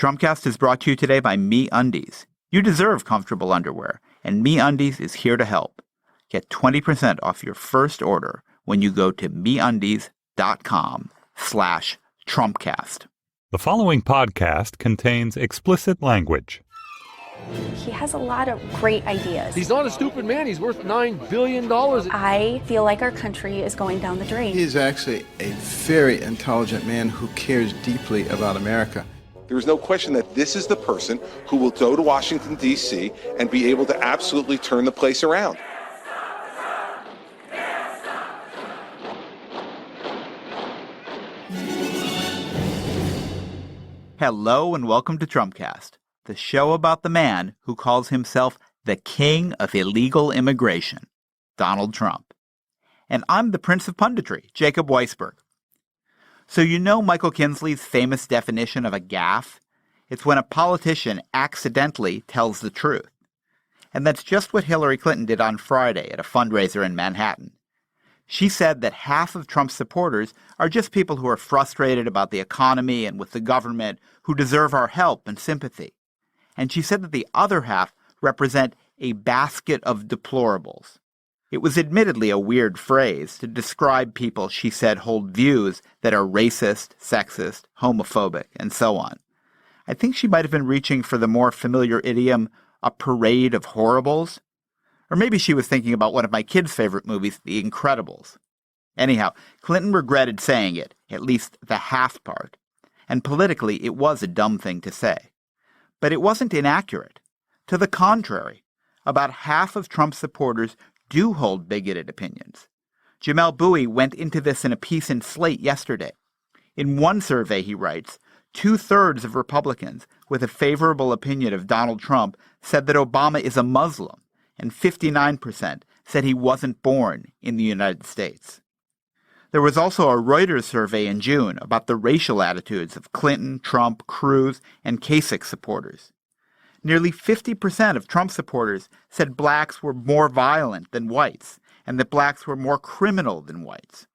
Trumpcast is brought to you today by MeUndies. You deserve comfortable underwear, and MeUndies is here to help. Get 20% off your first order when you go to MeUndies.com/Trumpcast. The following podcast contains explicit language. He has a lot of great ideas. He's not a stupid man. He's worth $9 billion. I feel like our country is going down the drain. He's actually a very intelligent man who cares deeply about America. There is no question that this is the person who will go to Washington, D.C. and be able to absolutely turn the place around. Hello and welcome to Trumpcast, the show about the man who calls himself the king of illegal immigration, Donald Trump. And I'm the prince of punditry, Jacob Weisberg. So you know Michael Kinsley's famous definition of a gaffe? It's when a politician accidentally tells the truth. And that's just what Hillary Clinton did on Friday at a fundraiser in Manhattan. She said that half of Trump's supporters are just people who are frustrated about the economy and with the government, who deserve our help and sympathy. And she said that the other half represent a basket of deplorables. It was admittedly a weird phrase to describe people she said hold views that are racist, sexist, homophobic, and so on. I think she might have been reaching for the more familiar idiom, a parade of horribles. Or maybe she was thinking about one of my kids' favorite movies, The Incredibles. Anyhow, Clinton regretted saying it, at least the half part. And politically, it was a dumb thing to say. But it wasn't inaccurate. To the contrary, about half of Trump's supporters do hold bigoted opinions. Jamel Bouie went into this in a piece in Slate yesterday. In one survey, he writes, 2/3 of Republicans with a favorable opinion of Donald Trump said that Obama is a Muslim, and 59% said he wasn't born in the United States. There was also a Reuters survey in June about the racial attitudes of Clinton, Trump, Cruz, and Kasich supporters. Nearly 50% of Trump supporters said blacks were more violent than whites, and that blacks were more criminal than whites.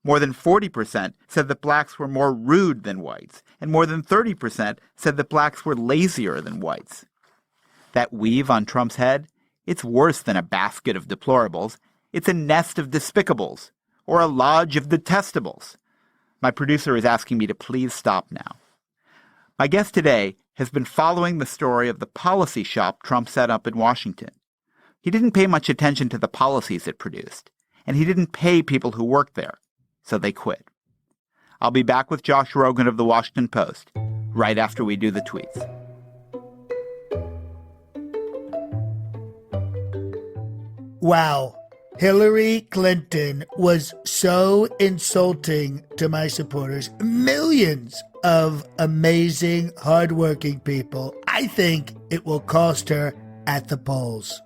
More than 40% said that blacks were more rude than whites, and more than 30% said that blacks were lazier than whites. That weave on Trump's head? It's worse than a basket of deplorables. It's a nest of despicables, or a lodge of detestables. My producer is asking me to please stop now. My guest today has been following the story of the policy shop Trump set up in Washington. He didn't pay much attention to the policies it produced, and he didn't pay people who worked there, so they quit. I'll be back with Josh Rogin of the Washington Post right after we do the tweets. Wow. Hillary Clinton was so insulting to my supporters. Millions of amazing, hardworking people. I think it will cost her at the polls.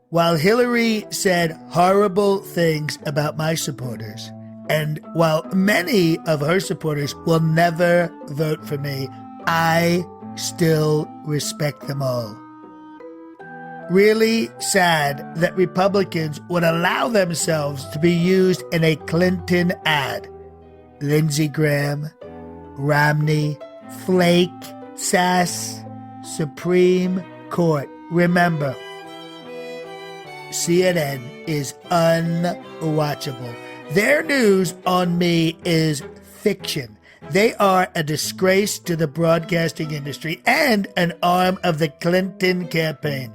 While Hillary said horrible things about my supporters, and while many of her supporters will never vote for me, I still respect them all. Really sad that Republicans would allow themselves to be used in a Clinton ad. Lindsey Graham, Romney, Flake, Sass, Supreme Court. Remember, CNN is unwatchable. Their news on me is fiction. They are a disgrace to the broadcasting industry and an arm of the Clinton campaign.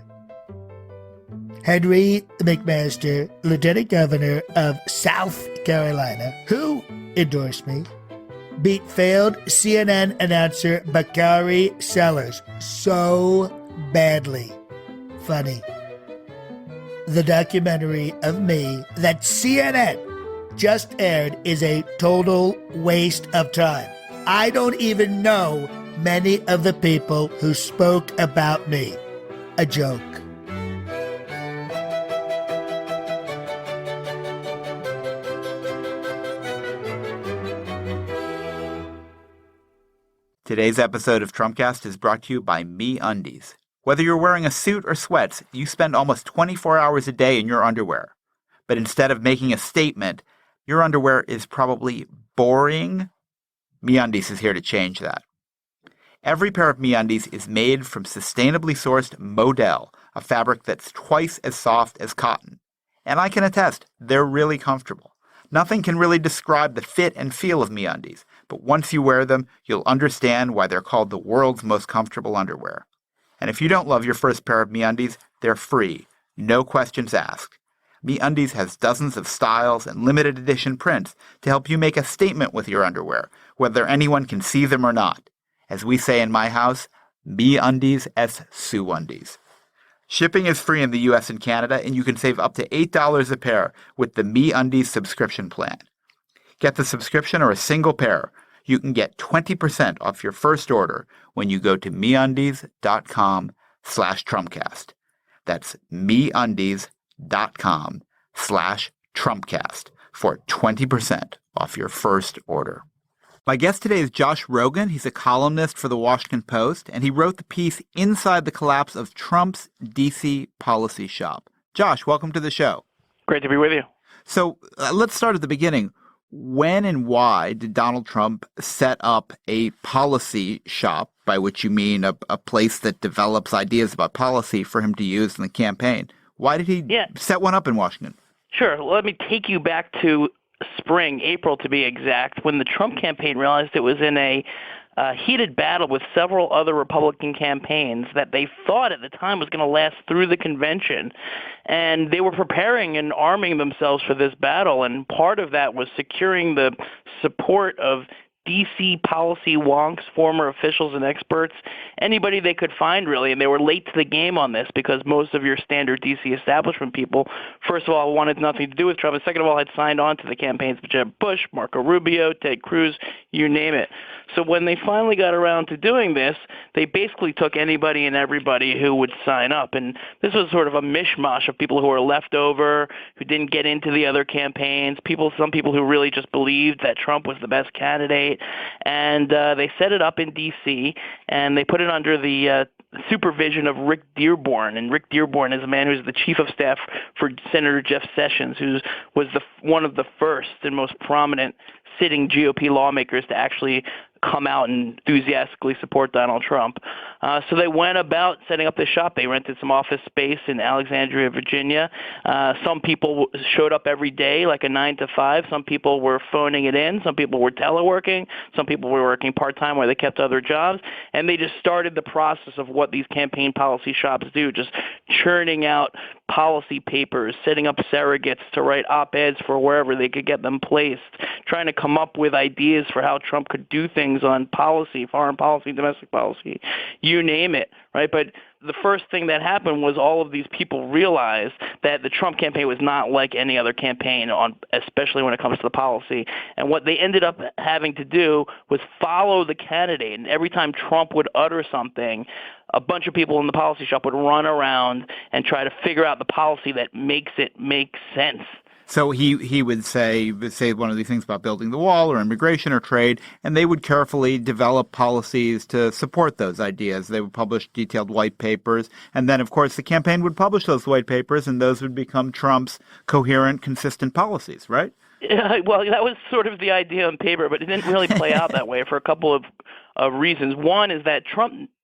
Henry McMaster, Lieutenant Governor of South Carolina, who endorsed me, beat failed CNN announcer Bakari Sellers so badly. Funny. The documentary of me that CNN just aired is a total waste of time. I don't even know many of the people who spoke about me. A joke. Today's episode of Trumpcast is brought to you by MeUndies. Whether you're wearing a suit or sweats, you spend almost 24 hours a day in your underwear. But instead of making a statement, your underwear is probably boring. MeUndies is here to change that. Every pair of MeUndies is made from sustainably sourced modal, a fabric that's twice as soft as cotton. And I can attest, they're really comfortable. Nothing can really describe the fit and feel of MeUndies, but once you wear them, you'll understand why they're called the world's most comfortable underwear. And if you don't love your first pair of MeUndies, they're free, no questions asked. MeUndies has dozens of styles and limited edition prints to help you make a statement with your underwear, whether anyone can see them or not. As we say in my house, MeUndies es Suundies. Shipping is free in the U.S. and Canada, and you can save up to $8 a pair with the MeUndies subscription plan. Get the subscription or a single pair. You can get 20% off your first order when you go to MeUndies.com/Trumpcast. That's MeUndies.com/Trumpcast for 20% off your first order. My guest today is Josh Rogin. He's a columnist for The Washington Post, and he wrote the piece Inside the Collapse of Trump's D.C. Policy Shop. Josh, welcome to the show. Great to be with you. So let's start at the beginning. When and why did Donald Trump set up a policy shop, by which you mean a place that develops ideas about policy for him to use in the campaign? Why did he set one up in Washington? Sure. Let me take you back to spring, April to be exact, when the Trump campaign realized it was in a heated battle with several other Republican campaigns that they thought at the time was going to last through the convention. And they were preparing and arming themselves for this battle. And part of that was securing the support of D.C. policy wonks, former officials and experts, anybody they could find, really. And they were late to the game on this because most of your standard D.C. establishment people, first of all, wanted nothing to do with Trump, and second of all, had signed on to the campaigns of Jeb Bush, Marco Rubio, Ted Cruz, you name it. So when they finally got around to doing this, they basically took anybody and everybody who would sign up. And this was sort of a mishmash of people who were left over, who didn't get into the other campaigns, some people who really just believed that Trump was the best candidate. And they set it up in D.C., and they put it under the supervision of Rick Dearborn. And Rick Dearborn is a man who's the chief of staff for Senator Jeff Sessions, who was one of the first and most prominent sitting GOP lawmakers to actually come out and enthusiastically support Donald Trump. So they went about setting up the shop. They rented some office space in Alexandria, Virginia. Some people showed up every day, like a 9 to 5. Some people were phoning it in. Some people were teleworking. Some people were working part-time where they kept other jobs. And they just started the process of what these campaign policy shops do, just churning out policy papers, setting up surrogates to write op-eds for wherever they could get them placed, trying to come up with ideas for how Trump could do things on policy, foreign policy, domestic policy, you name it, right? But the first thing that happened was all of these people realized that the Trump campaign was not like any other campaign, especially when it comes to the policy. And what they ended up having to do was follow the candidate. And every time Trump would utter something, a bunch of people in the policy shop would run around and try to figure out the policy that makes it make sense. So he would say one of these things about building the wall or immigration or trade, and they would carefully develop policies to support those ideas. They would publish detailed white papers, and then, of course, the campaign would publish those white papers, and those would become Trump's coherent, consistent policies, right? Well, that was sort of the idea on paper, but it didn't really play out that way for a couple of reasons. One is that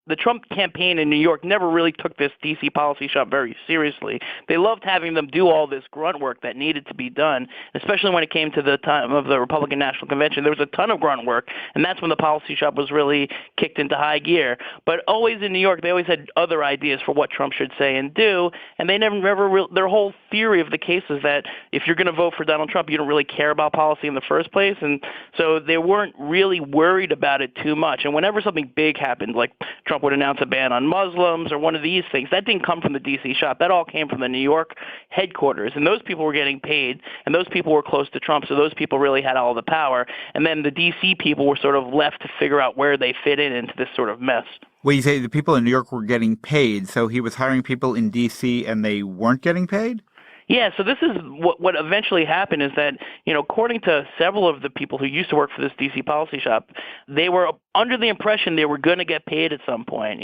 the Trump campaign in New York never really took this D.C. policy shop very seriously. They loved having them do all this grunt work that needed to be done, especially when it came to the time of the Republican National Convention. There was a ton of grunt work, and that's when the policy shop was really kicked into high gear. But always in New York, they always had other ideas for what Trump should say and do, and they their whole theory of the case is that if you're going to vote for Donald Trump, you don't really care about policy in the first place, and so they weren't really worried about it too much. And whenever something big happened, like Trump would announce a ban on Muslims or one of these things, that didn't come from the D.C. shop. That all came from the New York headquarters. And those people were getting paid, and those people were close to Trump, so those people really had all the power. And then the D.C. people were sort of left to figure out where they fit into this sort of mess. Well, you say the people in New York were getting paid, so he was hiring people in D.C. and they weren't getting paid? Yeah, so this is what eventually happened is that, according to several of the people who used to work for this D.C. policy shop, they were under the impression they were going to get paid at some point,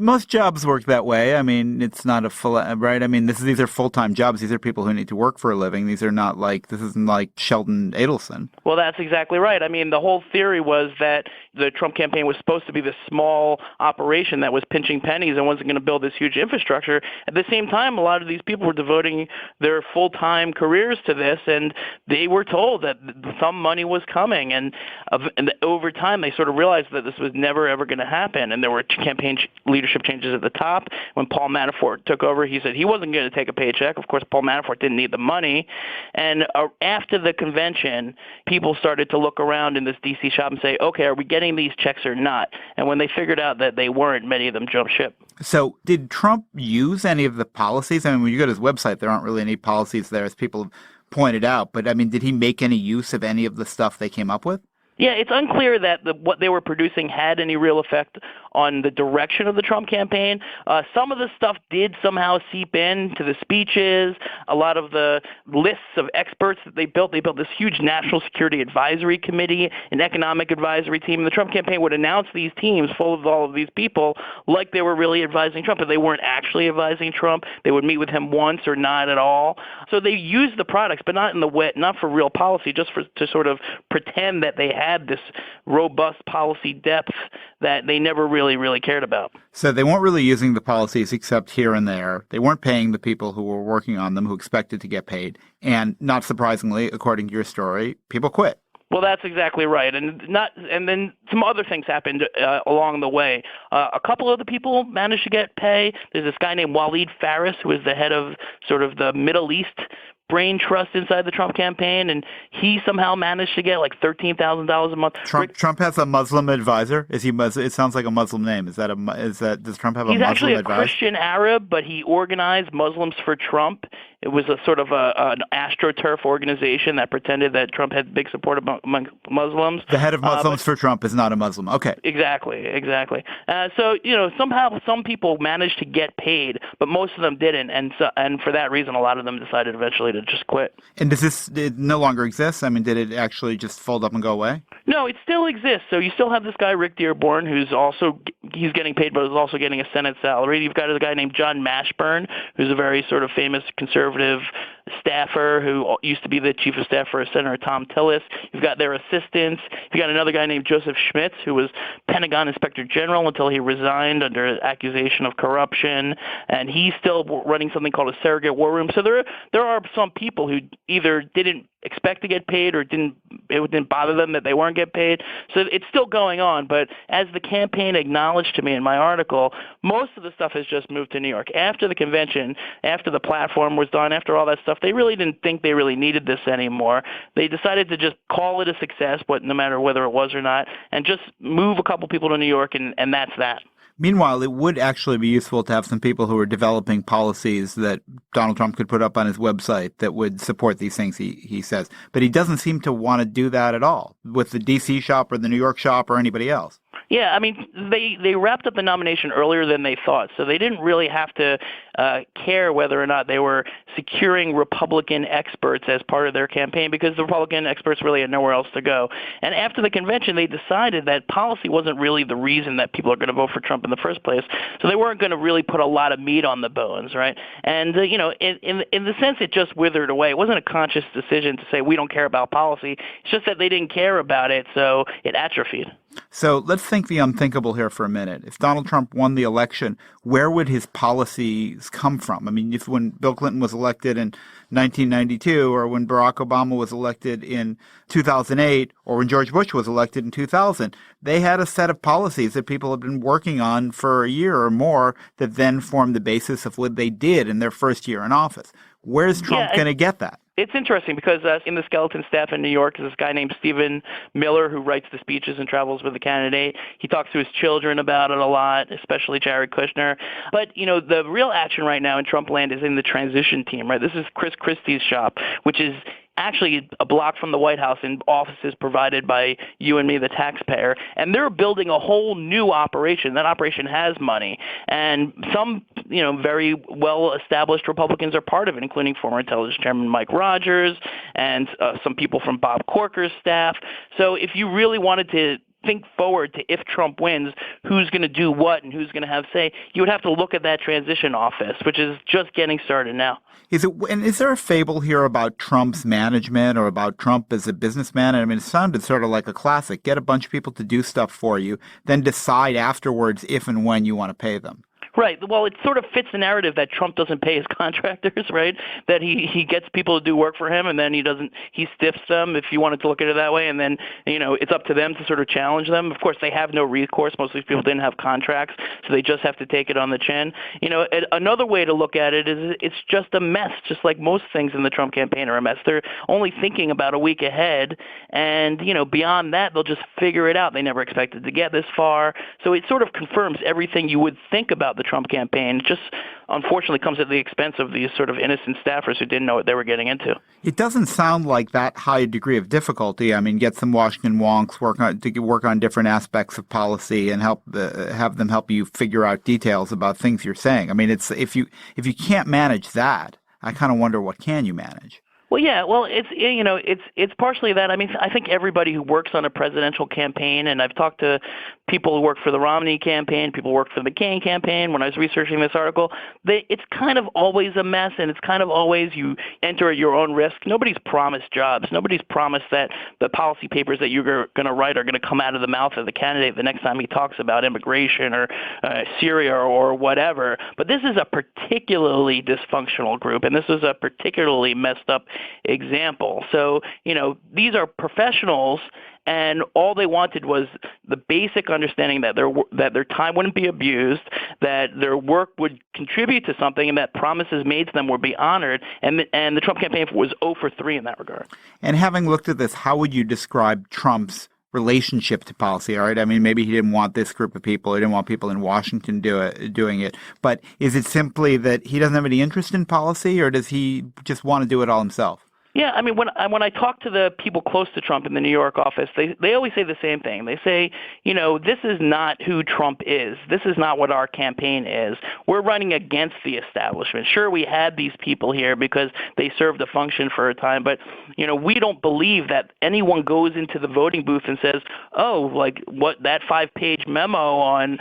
Most jobs work that way. I mean, it's not a full, right? I mean, these are full-time jobs. These are people who need to work for a living. This isn't like Sheldon Adelson. Well, that's exactly right. I mean, the whole theory was that the Trump campaign was supposed to be this small operation that was pinching pennies and wasn't going to build this huge infrastructure. At the same time, a lot of these people were devoting their full-time careers to this, and they were told that some money was coming. And over time, they sort of realized that this was never, ever going to happen. And there were campaign leadership changes at the top. When Paul Manafort took over, he said he wasn't going to take a paycheck. Of course, Paul Manafort didn't need the money. And after the convention, people started to look around in this D.C. shop and say, okay, are we getting these checks or not? And when they figured out that they weren't, many of them jumped ship. So did Trump use any of the policies? I mean, when you go to his website, there aren't really any policies there, as people have pointed out. But, I mean, did he make any use of any of the stuff they came up with? Yeah, it's unclear that what they were producing had any real effect on the direction of the Trump campaign. Some of the stuff did somehow seep in to the speeches. A lot of the lists of experts that they built this huge National Security Advisory Committee, an economic advisory team. The Trump campaign would announce these teams full of all of these people like they were really advising Trump, but they weren't actually advising Trump. They would meet with him once or not at all. So they used the products, but not not for real policy, just to sort of pretend that they had this robust policy depth that they never really cared about. So they weren't really using the policies except here and there. They weren't paying the people who were working on them, who expected to get paid. And not surprisingly, according to your story, people quit. Well, that's exactly right, and then some other things happened along the way. A couple of the people managed to get pay. There's this guy named Waleed Faris, who is the head of sort of the Middle East brain trust inside the Trump campaign, and he somehow managed to get like $13,000 a month. Trump has a Muslim advisor. Is he? It sounds like a Muslim name. Does Trump have a Muslim advisor? He's actually a Christian Arab, but he organized Muslims for Trump. It was a sort of an AstroTurf organization that pretended that Trump had big support among Muslims. The head of Muslims for Trump is not a Muslim. Okay. Exactly. So somehow some people managed to get paid, but most of them didn't, and for that reason, a lot of them decided eventually to just quit. And it no longer exist? I mean, did it actually just fold up and go away? No, it still exists. So you still have this guy, Rick Dearborn, he's getting paid, but is also getting a Senate salary. You've got a guy named John Mashburn, who's a very sort of famous conservative staffer who used to be the chief of staff for Senator Tom Tillis. You've got their assistants. You've got another guy named Joseph Schmitz, who was Pentagon Inspector General until he resigned under accusation of corruption, and he's still running something called a surrogate war room. So there are some people who either didn't expect to get paid or it didn't bother them that they weren't get paid. So it's still going on, but as the campaign acknowledged to me in my article, most of the stuff has just moved to New York. After the convention, after the platform was done, after all that stuff, they really didn't think they really needed this anymore. They decided to just call it a success, but no matter whether it was or not, and just move a couple people to New York, and that's that. Meanwhile, it would actually be useful to have some people who are developing policies that Donald Trump could put up on his website that would support these things he says. But he doesn't seem to want to do that at all with the D.C. shop or the New York shop or anybody else. Yeah, I mean, they wrapped up the nomination earlier than they thought, so they didn't really have to care whether or not they were securing Republican experts as part of their campaign, because the Republican experts really had nowhere else to go. And after the convention, they decided that policy wasn't really the reason that people are going to vote for Trump in the first place, so they weren't going to really put a lot of meat on the bones, right? And, in the sense it just withered away. It wasn't a conscious decision to say we don't care about policy. It's just that they didn't care about it, so it atrophied. So let's think the unthinkable here for a minute. If Donald Trump won the election, where would his policies come from? I mean, when Bill Clinton was elected in 1992, or when Barack Obama was elected in 2008, or when George Bush was elected in 2000, they had a set of policies that people had been working on for a year or more that then formed the basis of what they did in their first year in office. Where's Trump going to get that? It's interesting because in the skeleton staff in New York is this guy named Stephen Miller who writes the speeches and travels with the candidate. He talks to his children about it a lot, especially Jared Kushner. But, the real action right now in Trump land is in the transition team, right? This is Chris Christie's shop, which is actually a block from the White House in offices provided by you and me, the taxpayer. And they're building a whole new operation. That operation has money. And some, very well-established Republicans are part of it, including former Intelligence Chairman Mike Rogers and some people from Bob Corker's staff. So if you really wanted to think forward to if Trump wins, who's going to do what and who's going to have say, you would have to look at that transition office, which is just getting started now. Is there a fable here about Trump's management or about Trump as a businessman? I mean, it sounded sort of like a classic. Get a bunch of people to do stuff for you, then decide afterwards if and when you want to pay them. Right. Well, it sort of fits the narrative that Trump doesn't pay his contractors, right? That he gets people to do work for him, and then he stiffs them, if you wanted to look at it that way, and then, it's up to them to sort of challenge them. Of course, they have no recourse. Most of these people didn't have contracts, so they just have to take it on the chin. Another way to look at it is it's just a mess, just like most things in the Trump campaign are a mess. They're only thinking about a week ahead, and, beyond that, they'll just figure it out. They never expected to get this far. So it sort of confirms everything you would think about the Trump campaign. It just unfortunately comes at the expense of these sort of innocent staffers who didn't know what they were getting into. It doesn't sound like that high a degree of difficulty. I mean, get some Washington wonks, work on different aspects of policy, and have them help you figure out details about things you're saying. I mean, it's if you can't manage that, I kind of wonder what can you manage. Well, yeah. Well, it's partially that. I mean, I think everybody who works on a presidential campaign, and I've talked to people who work for the Romney campaign, people who work for the McCain campaign. When I was researching this article, it's kind of always a mess, and it's kind of always you enter at your own risk. Nobody's promised jobs. Nobody's promised that the policy papers that you're going to write are going to come out of the mouth of the candidate the next time he talks about immigration or Syria or whatever. But this is a particularly dysfunctional group, and this is a particularly messed up example. So, these are professionals, and all they wanted was the basic understanding that their time wouldn't be abused, that their work would contribute to something, and that promises made to them would be honored. And the Trump campaign was 0 for 3 in that regard. And having looked at this, how would you describe Trump's relationship to policy? All right. I mean, maybe he didn't want this group of people. He didn't want people in Washington doing it. But is it simply that he doesn't have any interest in policy, or does he just want to do it all himself? Yeah, I mean, when I talk to the people close to Trump in the New York office, they always say the same thing. They say, this is not who Trump is. This is not what our campaign is. We're running against the establishment. Sure, we had these people here because they served a function for a time, but, we don't believe that anyone goes into the voting booth and says, oh, like what that 5-page memo on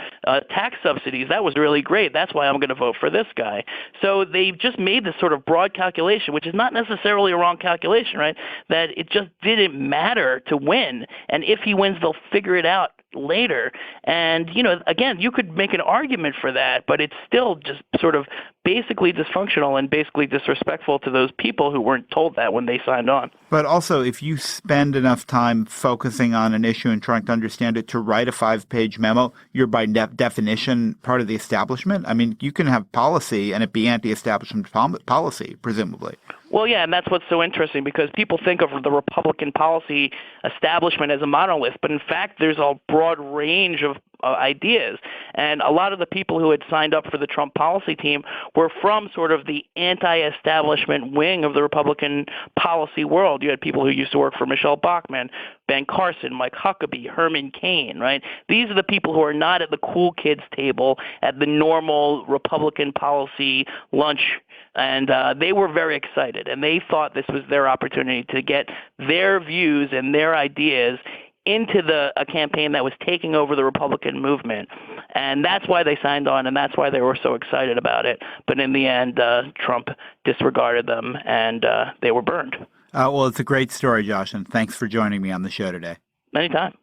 tax subsidies, that was really great. That's why I'm going to vote for this guy. So they've just made this sort of broad calculation, which is not necessarily a wrong calculation, right? That it just didn't matter to win. And if he wins, they'll figure it out later. And, again, you could make an argument for that, but it's still just sort of basically dysfunctional and basically disrespectful to those people who weren't told that when they signed on. But also, if you spend enough time focusing on an issue and trying to understand it to write a 5-page memo, you're by definition part of the establishment. I mean, you can have policy and it be anti-establishment policy, presumably. Well, yeah, and that's what's so interesting, because people think of the Republican policy establishment as a monolith, but in fact, there's a broad range of ideas. And a lot of the people who had signed up for the Trump policy team were from sort of the anti-establishment wing of the Republican policy world. You had people who used to work for Michelle Bachmann, Ben Carson, Mike Huckabee, Herman Cain, right? These are the people who are not at the cool kids table at the normal Republican policy lunch. And they were very excited, and they thought this was their opportunity to get their views and their ideas into a campaign that was taking over the Republican movement. And that's why they signed on, and that's why they were so excited about it. But in the end, Trump disregarded them, and they were burned. Well, it's a great story, Josh, and thanks for joining me on the show today. Anytime.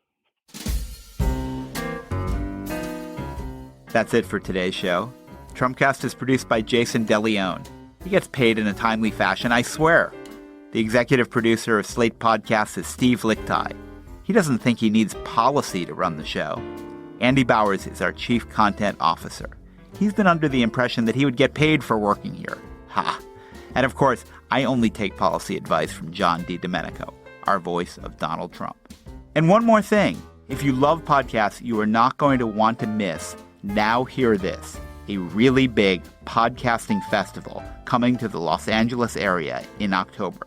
That's it for today's show. Trumpcast is produced by Jason DeLeon. He gets paid in a timely fashion, I swear. The executive producer of Slate Podcasts is Steve Lickteig. He doesn't think he needs policy to run the show. Andy Bowers is our chief content officer. He's been under the impression that he would get paid for working here. Ha! And of course, I only take policy advice from John DiDomenico, our voice of Donald Trump. And one more thing. If you love podcasts, you are not going to want to miss Now Hear This, a really big podcasting festival coming to the Los Angeles area in October.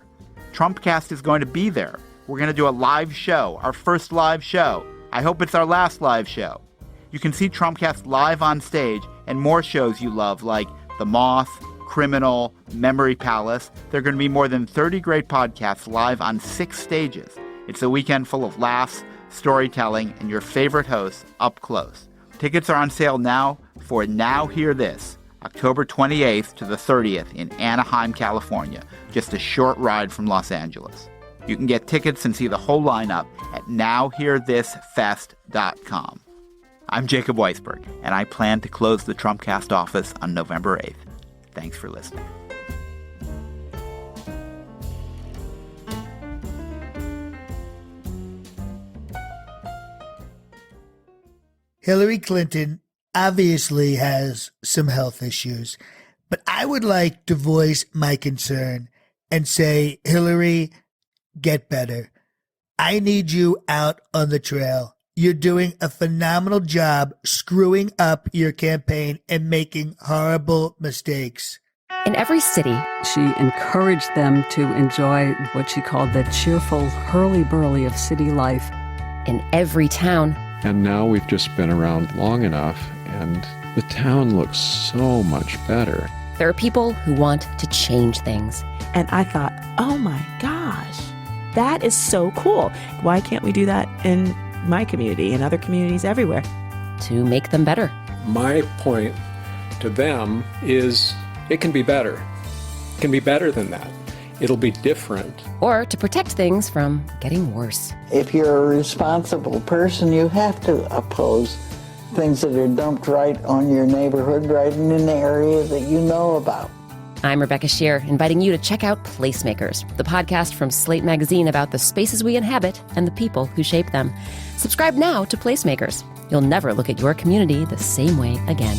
Trumpcast is going to be there. We're going to do a live show, our first live show. I hope it's our last live show. You can see Trumpcast live on stage and more shows you love like The Moth, Criminal, Memory Palace. There are going to be more than 30 great podcasts live on 6 stages. It's a weekend full of laughs, storytelling, and your favorite hosts up close. Tickets are on sale now for Now Hear This, October 28th to the 30th in Anaheim, California, just a short ride from Los Angeles. You can get tickets and see the whole lineup at nowhearthisfest.com. I'm Jacob Weisberg, and I plan to close the Trumpcast office on November 8th. Thanks for listening. Hillary Clinton obviously has some health issues, but I would like to voice my concern and say, Hillary, get better. I need you out on the trail. You're doing a phenomenal job screwing up your campaign and making horrible mistakes. In every city, she encouraged them to enjoy what she called the cheerful hurly-burly of city life. In every town. And now we've just been around long enough, and the town looks so much better. There are people who want to change things. And I thought, oh my gosh, that is so cool. Why can't we do that in my community and other communities everywhere? To make them better. My point to them is it can be better. It can be better than that. It'll be different. Or to protect things from getting worse. If you're a responsible person, you have to oppose things that are dumped right on your neighborhood, right in an area that you know about. I'm Rebecca Shear, inviting you to check out Placemakers, the podcast from Slate Magazine about the spaces we inhabit and the people who shape them. Subscribe now to Placemakers. You'll never look at your community the same way again.